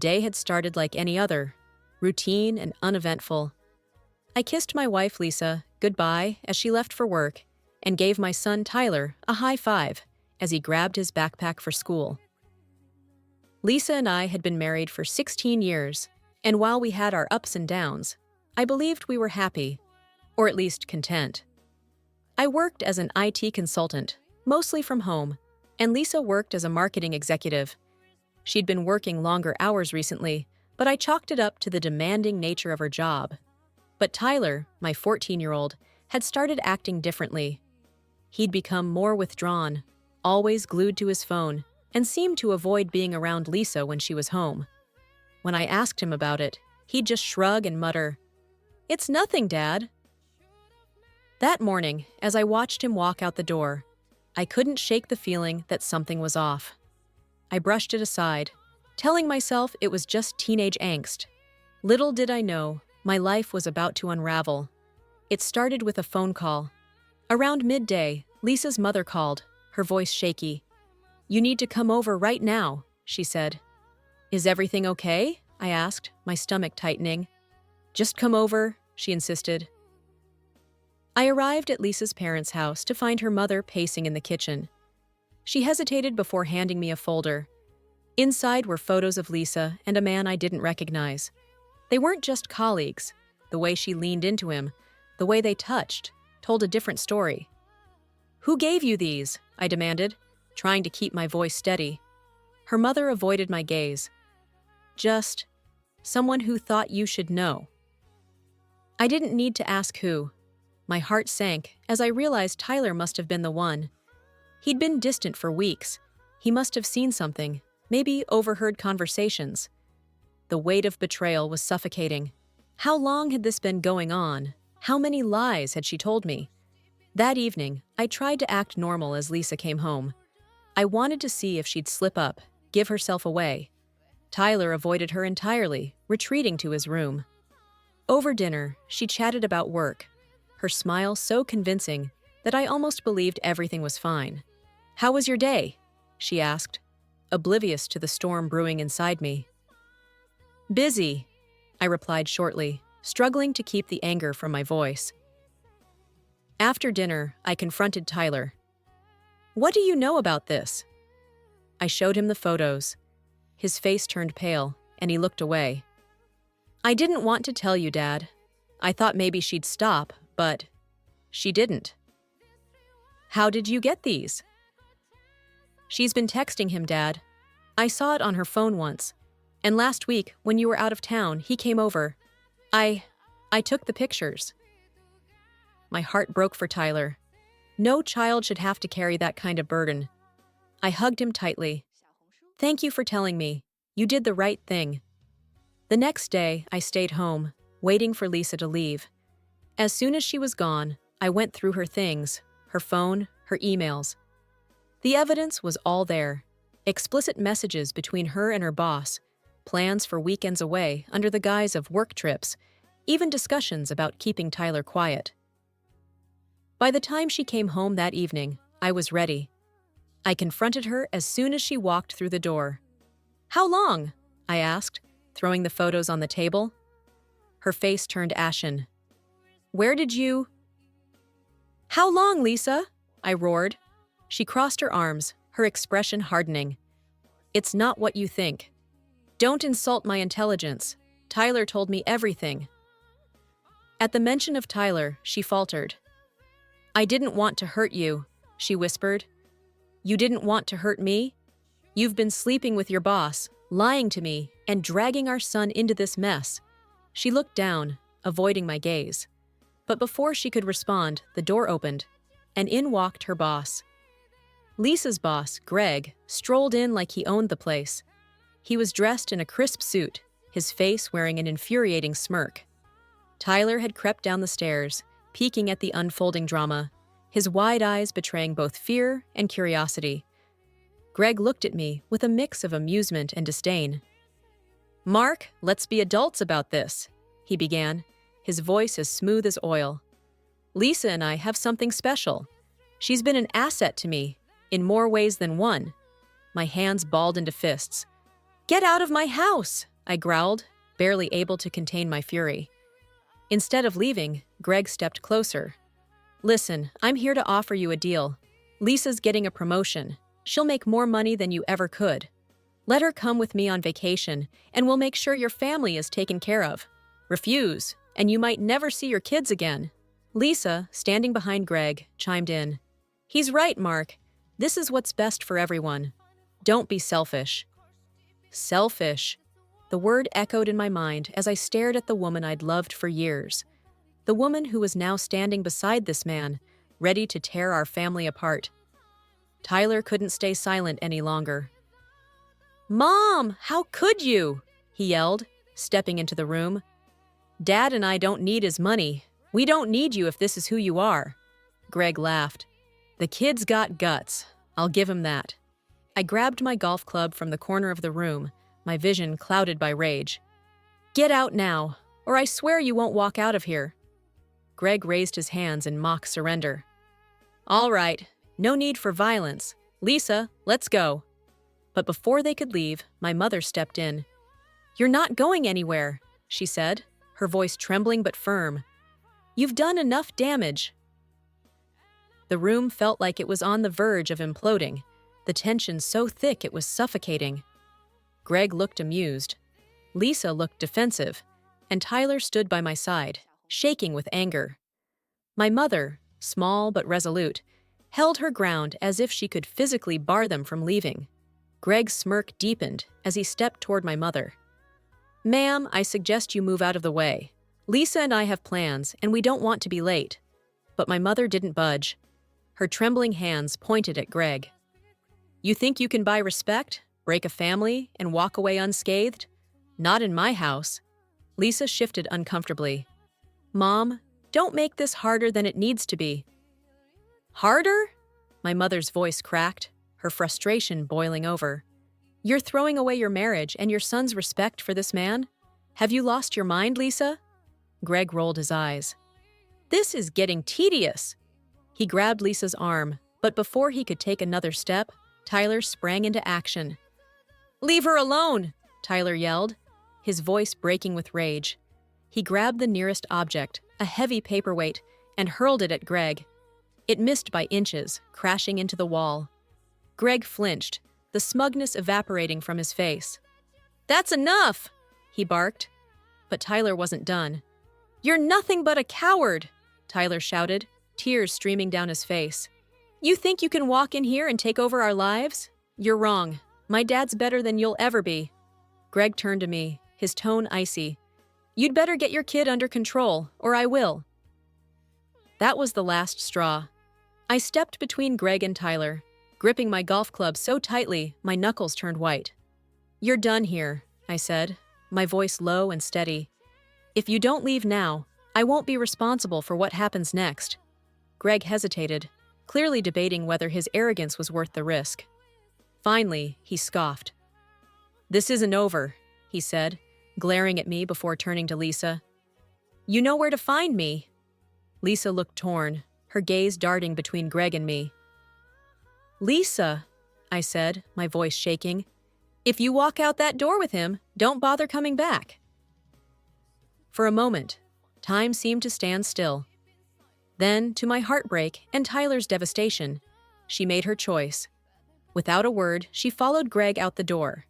day had started like any other, routine and uneventful. I kissed my wife, Lisa, goodbye as she left for work, and gave my son, Tyler, a high five as he grabbed his backpack for school. Lisa and I had been married for 16 years, and while we had our ups and downs, I believed we were happy, or at least content. I worked as an IT consultant, mostly from home, and Lisa worked as a marketing executive. She'd been working longer hours recently, but I chalked it up to the demanding nature of her job. But Tyler, my 14-year-old, had started acting differently. He'd become more withdrawn, always glued to his phone, and seemed to avoid being around Lisa when she was home. When I asked him about it, he'd just shrug and mutter, "It's nothing, Dad." That morning, as I watched him walk out the door, I couldn't shake the feeling that something was off. I brushed it aside, telling myself it was just teenage angst. Little did I know, my life was about to unravel. It started with a phone call. Around midday, Lisa's mother called, her voice shaky. "You need to come over right now," she said. "Is everything okay?" I asked, my stomach tightening. "Just come over," she insisted. I arrived at Lisa's parents' house to find her mother pacing in the kitchen. She hesitated before handing me a folder. Inside were photos of Lisa and a man I didn't recognize. They weren't just colleagues. The way she leaned into him, the way they touched, told a different story. "Who gave you these?" I demanded, trying to keep my voice steady. Her mother avoided my gaze. "Just someone who thought you should know." I didn't need to ask who. My heart sank as I realized Tyler must have been the one. He'd been distant for weeks. He must have seen something, maybe overheard conversations. The weight of betrayal was suffocating. How long had this been going on? How many lies had she told me? That evening, I tried to act normal as Lisa came home. I wanted to see if she'd slip up, give herself away. Tyler avoided her entirely, retreating to his room. Over dinner, she chatted about work, her smile so convincing that I almost believed everything was fine. "How was your day?" she asked, oblivious to the storm brewing inside me. "Busy," I replied shortly, struggling to keep the anger from my voice. After dinner, I confronted Tyler. "What do you know about this?" I showed him the photos. His face turned pale, and he looked away. "I didn't want to tell you, Dad. I thought maybe she'd stop, but she didn't." "How did you get these?" "She's been texting him, Dad. I saw it on her phone once, and last week, when you were out of town, he came over. I took the pictures." My heart broke for Tyler. No child should have to carry that kind of burden. I hugged him tightly. "Thank you for telling me. You did the right thing." The next day, I stayed home, waiting for Lisa to leave. As soon as she was gone, I went through her things, her phone, her emails. The evidence was all there. Explicit messages between her and her boss, plans for weekends away under the guise of work trips, even discussions about keeping Tyler quiet. By the time she came home that evening, I was ready. I confronted her as soon as she walked through the door. "How long?" I asked, throwing the photos on the table. Her face turned ashen. "Where did you—" "How long, Lisa?" I roared. She crossed her arms, her expression hardening. "It's not what you think. Don't insult my intelligence. Tyler told me everything." At the mention of Tyler, she faltered. "I didn't want to hurt you," she whispered. "You didn't want to hurt me? You've been sleeping with your boss, lying to me, and dragging our son into this mess." She looked down, avoiding my gaze. But before she could respond, the door opened, and in walked her boss. Lisa's boss, Greg, strolled in like he owned the place. He was dressed in a crisp suit, his face wearing an infuriating smirk. Tyler had crept down the stairs, peeking at the unfolding drama, his wide eyes betraying both fear and curiosity. Greg looked at me with a mix of amusement and disdain. "Mark, let's be adults about this," he began, his voice as smooth as oil. "Lisa and I have something special. She's been an asset to me, in more ways than one." My hands balled into fists. "Get out of my house!" I growled, barely able to contain my fury. Instead of leaving, Greg stepped closer. Listen, I'm here to offer you a deal. Lisa's getting a promotion. She'll make more money than you ever could. Let her come with me on vacation, and we'll make sure your family is taken care of. Refuse, and you might never see your kids again. Lisa, standing behind Greg, chimed in. He's right, Mark. This is what's best for everyone. Don't be selfish. Selfish. The word echoed in my mind as I stared at the woman I'd loved for years. The woman who was now standing beside this man, ready to tear our family apart. Tyler couldn't stay silent any longer. Mom, how could you? He yelled, stepping into the room. Dad and I don't need his money. We don't need you if this is who you are. Greg laughed. The kid's got guts. I'll give him that. I grabbed my golf club from the corner of the room, my vision clouded by rage. Get out now, or I swear you won't walk out of here. Greg raised his hands in mock surrender. All right, no need for violence. Lisa, let's go. But before they could leave, my mother stepped in. You're not going anywhere, she said, her voice trembling but firm. You've done enough damage. The room felt like it was on the verge of imploding, the tension so thick it was suffocating. Greg looked amused. Lisa looked defensive, and Tyler stood by my side, shaking with anger. My mother, small but resolute, held her ground as if she could physically bar them from leaving. Greg's smirk deepened as he stepped toward my mother. Ma'am, I suggest you move out of the way. Lisa and I have plans, and we don't want to be late. But my mother didn't budge. Her trembling hands pointed at Greg. You think you can buy respect, break a family, and walk away unscathed? Not in my house. Lisa shifted uncomfortably. Mom, don't make this harder than it needs to be. Harder? My mother's voice cracked, her frustration boiling over. You're throwing away your marriage and your son's respect for this man? Have you lost your mind, Lisa? Greg rolled his eyes. This is getting tedious. He grabbed Lisa's arm, but before he could take another step, Tyler sprang into action. Leave her alone, Tyler yelled, his voice breaking with rage. He grabbed the nearest object, a heavy paperweight, and hurled it at Greg. It missed by inches, crashing into the wall. Greg flinched, the smugness evaporating from his face. That's enough, he barked. But Tyler wasn't done. You're nothing but a coward, Tyler shouted, tears streaming down his face. You think you can walk in here and take over our lives? You're wrong. My dad's better than you'll ever be. Greg turned to me, his tone icy. You'd better get your kid under control, or I will. That was the last straw. I stepped between Greg and Tyler, gripping my golf club so tightly my knuckles turned white. You're done here, I said, my voice low and steady. If you don't leave now, I won't be responsible for what happens next. Greg hesitated, clearly debating whether his arrogance was worth the risk. Finally, he scoffed. This isn't over, he said, glaring at me before turning to Lisa. You know where to find me. Lisa looked torn, her gaze darting between Greg and me. Lisa, I said, my voice shaking, if you walk out that door with him, don't bother coming back. For a moment, time seemed to stand still. Then, to my heartbreak and Tyler's devastation, she made her choice. Without a word, she followed Greg out the door.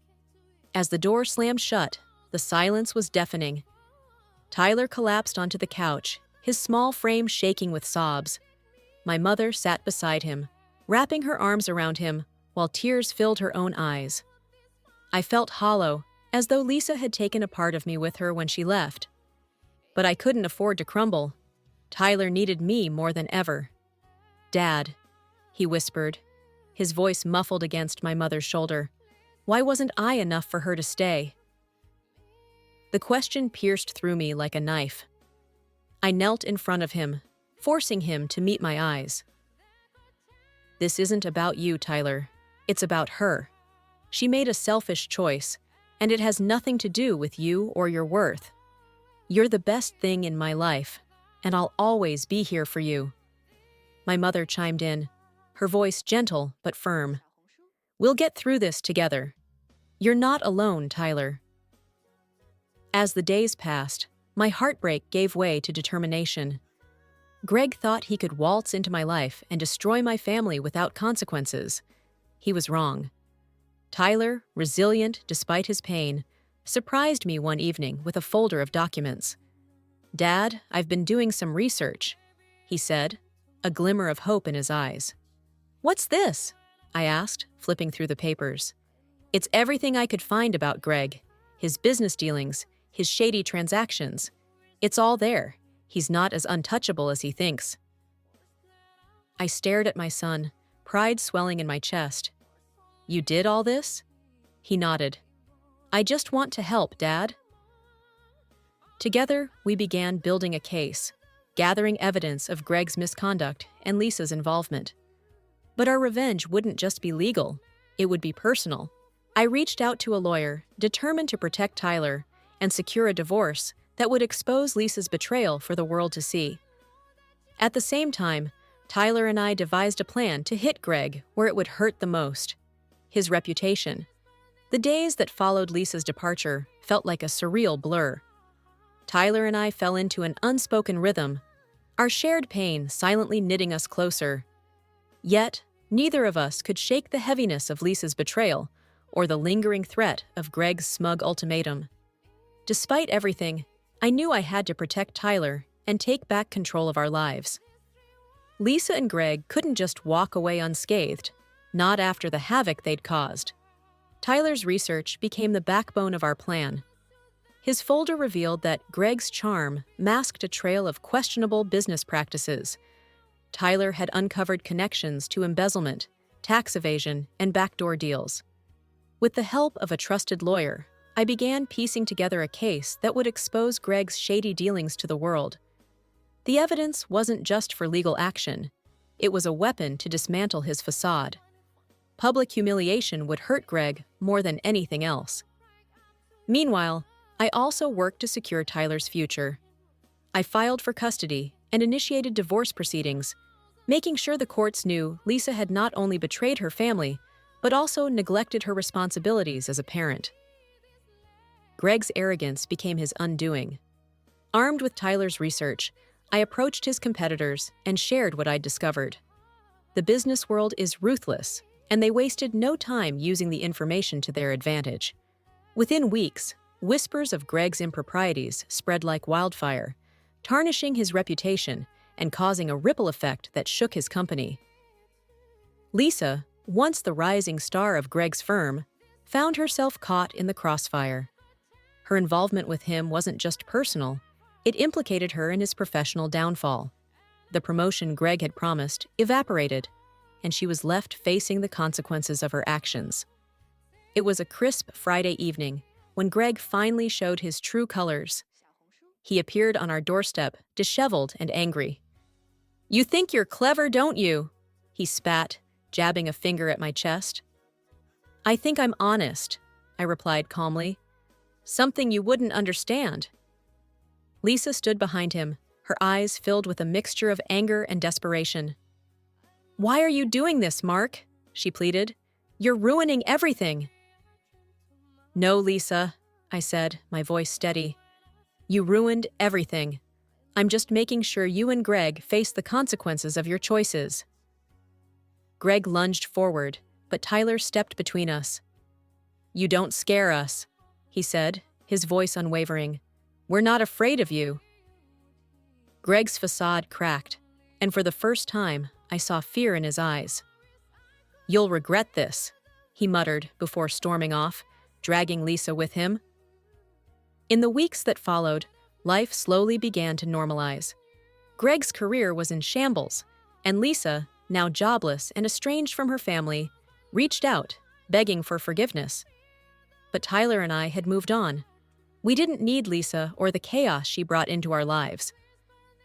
As the door slammed shut, the silence was deafening. Tyler collapsed onto the couch, his small frame shaking with sobs. My mother sat beside him, wrapping her arms around him, while tears filled her own eyes. I felt hollow, as though Lisa had taken a part of me with her when she left. But I couldn't afford to crumble. Tyler needed me more than ever. Dad, he whispered, his voice muffled against my mother's shoulder. Why wasn't I enough for her to stay? The question pierced through me like a knife. I knelt in front of him, forcing him to meet my eyes. This isn't about you, Tyler. It's about her. She made a selfish choice, and it has nothing to do with you or your worth. You're the best thing in my life, and I'll always be here for you. My mother chimed in, her voice gentle but firm. We'll get through this together. You're not alone, Tyler. As the days passed, my heartbreak gave way to determination. Greg thought he could waltz into my life and destroy my family without consequences. He was wrong. Tyler, resilient despite his pain, surprised me one evening with a folder of documents. "Dad, I've been doing some research," he said, a glimmer of hope in his eyes. "What's this?" I asked, flipping through the papers. "It's everything I could find about Greg, his business dealings, his shady transactions. It's all there. He's not as untouchable as he thinks." I stared at my son, pride swelling in my chest. "You did all this?" He nodded. "I just want to help, Dad." Together, we began building a case, gathering evidence of Greg's misconduct and Lisa's involvement. But our revenge wouldn't just be legal, it would be personal. I reached out to a lawyer, determined to protect Tyler and secure a divorce that would expose Lisa's betrayal for the world to see. At the same time, Tyler and I devised a plan to hit Greg where it would hurt the most: his reputation. The days that followed Lisa's departure felt like a surreal blur. Tyler and I fell into an unspoken rhythm, our shared pain silently knitting us closer. Yet, neither of us could shake the heaviness of Lisa's betrayal or the lingering threat of Greg's smug ultimatum. Despite everything, I knew I had to protect Tyler and take back control of our lives. Lisa and Greg couldn't just walk away unscathed, not after the havoc they'd caused. Tyler's research became the backbone of our plan. His folder revealed that Greg's charm masked a trail of questionable business practices. Tyler had uncovered connections to embezzlement, tax evasion, and backdoor deals. With the help of a trusted lawyer, I began piecing together a case that would expose Greg's shady dealings to the world. The evidence wasn't just for legal action. It was a weapon to dismantle his facade. Public humiliation would hurt Greg more than anything else. Meanwhile, I also worked to secure Tyler's future. I filed for custody and initiated divorce proceedings, making sure the courts knew Lisa had not only betrayed her family, but also neglected her responsibilities as a parent. Greg's arrogance became his undoing. Armed with Tyler's research, I approached his competitors and shared what I'd discovered. The business world is ruthless, and they wasted no time using the information to their advantage. Within weeks, whispers of Greg's improprieties spread like wildfire, tarnishing his reputation and causing a ripple effect that shook his company. Lisa, once the rising star of Greg's firm, found herself caught in the crossfire. Her involvement with him wasn't just personal, it implicated her in his professional downfall. The promotion Greg had promised evaporated, and she was left facing the consequences of her actions. It was a crisp Friday evening when Greg finally showed his true colors. He appeared on our doorstep, disheveled and angry. "You think you're clever, don't you?" he spat, jabbing a finger at my chest. "I think I'm honest," I replied calmly. "Something you wouldn't understand." Lisa stood behind him, her eyes filled with a mixture of anger and desperation. "Why are you doing this, Mark?" she pleaded. "You're ruining everything." "No, Lisa," I said, my voice steady. "You ruined everything. I'm just making sure you and Greg face the consequences of your choices." Greg lunged forward, but Tyler stepped between us. "You don't scare us," he said, his voice unwavering. "We're not afraid of you." Greg's facade cracked, and for the first time, I saw fear in his eyes. "You'll regret this," he muttered before storming off, dragging Lisa with him. In the weeks that followed, life slowly began to normalize. Greg's career was in shambles, and Lisa, now jobless and estranged from her family, reached out, begging for forgiveness. But Tyler and I had moved on. We didn't need Lisa or the chaos she brought into our lives.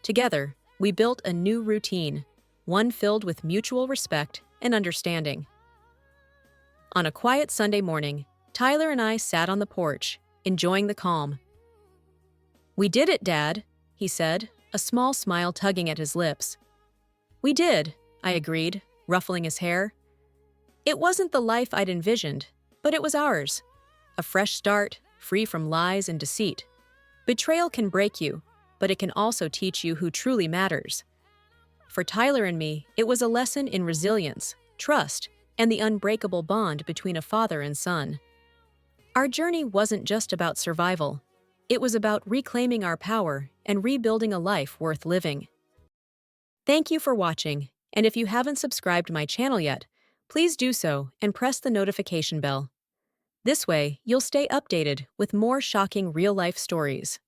Together, we built a new routine, one filled with mutual respect and understanding. On a quiet Sunday morning, Tyler and I sat on the porch, enjoying the calm. "We did it, Dad," he said, a small smile tugging at his lips. "We did," I agreed, ruffling his hair. It wasn't the life I'd envisioned, but it was ours. A fresh start, free from lies and deceit. Betrayal can break you, but it can also teach you who truly matters. For Tyler and me, it was a lesson in resilience, trust, and the unbreakable bond between a father and son. Our journey wasn't just about survival. It was about reclaiming our power and rebuilding a life worth living. Thank you for watching, and if you haven't subscribed my channel yet, please do so and press the notification bell. This way, you'll stay updated with more shocking real-life stories.